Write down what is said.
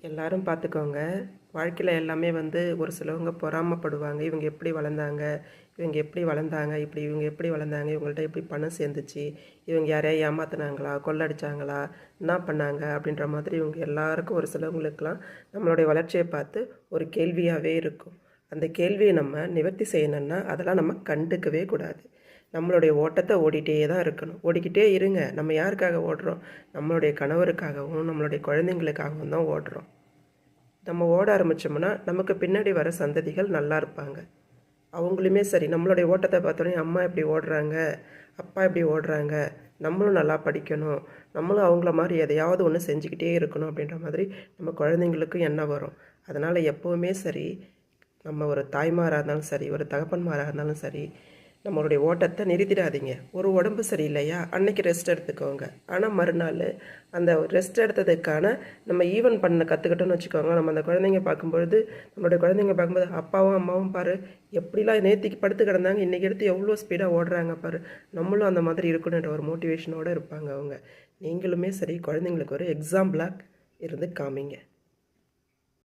எல்லாரும் பார்த்துக்கோங்க. வாழ்க்கையில் எல்லாமே ஒரு சிலவங்க பொறாமைப்படுவாங்க. இவங்க எப்படி வளர்ந்தாங்க, இவங்க எப்படி வளர்ந்தாங்க, இவங்க எப்படி வளர்ந்தாங்க, இவங்கள்ட்ட எப்படி பணம் சேர்ந்துச்சு, இவங்க யாரையா ஏமாத்துனாங்களா, கொள்ளடிச்சாங்களா, என்ன பண்ணாங்க அப்படின்ற மாதிரி இவங்க எல்லாருக்கும் ஒரு சிலவங்களுக்கெல்லாம் நம்மளுடைய வளர்ச்சியை பார்த்து ஒரு கேள்வியாகவே இருக்கும். அந்த கேள்வியை நம்ம நிவர்த்தி செய்யணும்னா அதெல்லாம் நம்ம கண்டுக்கவே கூடாது. நம்மளுடைய ஓட்டத்தை ஓடிட்டே தான் இருக்கணும். ஓடிக்கிட்டே இருங்க. நம்ம யாருக்காக ஓடுறோம்? நம்மளுடைய கணவருக்காகவும் நம்மளுடைய குழந்தைங்களுக்காகவும் தான் ஓடுறோம். நம்ம ஓட ஆரம்பித்தோம்னா நமக்கு பின்னாடி வர சந்ததிகள் நல்லா இருப்பாங்க. அவங்களுமே சரி நம்மளுடைய ஓட்டத்தை பார்த்தோன்னே அம்மா எப்படி ஓடுறாங்க, அப்பா எப்படி ஓடுறாங்க, நம்மளும் நல்லா படிக்கணும், நம்மளும் அவங்கள மாதிரி எதையாவது ஒன்று செஞ்சுக்கிட்டே இருக்கணும் அப்படின்ற மாதிரி நம்ம குழந்தைங்களுக்கும் எண்ணம் வரும். அதனால் எப்போவுமே சரி, நம்ம ஒரு தாய்மாராக இருந்தாலும் சரி, ஒரு தகப்பன்மாராக இருந்தாலும் சரி, நம்மளுடைய ஓட்டத்தை நிறுத்திடாதீங்க. ஒரு உடம்பு சரியில்லையா, அன்னைக்கு ரெஸ்ட் எடுத்துக்கோங்க. ஆனால் மறுநாள் அந்த ரெஸ்ட் எடுத்ததுக்கான நம்ம ஈவன் பண்ண கற்றுக்கிட்டோன்னு வச்சுக்கோங்க. நம்ம அந்த குழந்தைங்க பார்க்கும்பொழுது, நம்மளுடைய குழந்தைங்க பார்க்கும்போது அப்பாவும் அம்மாவும் பாரு எப்படிலாம் நேற்றுக்கு படுத்து கிடந்தாங்க, இன்றைக்கி எடுத்து எவ்வளோ ஸ்பீடாக ஓடுறாங்க பாரு, நம்மளும் அந்த மாதிரி இருக்கணுன்ற ஒரு மோட்டிவேஷனோடு இருப்பாங்க அவங்க. நீங்களுமே சரி குழந்தைங்களுக்கு ஒரு எக்ஸாம்பிளாக இருந்து காமிங்க.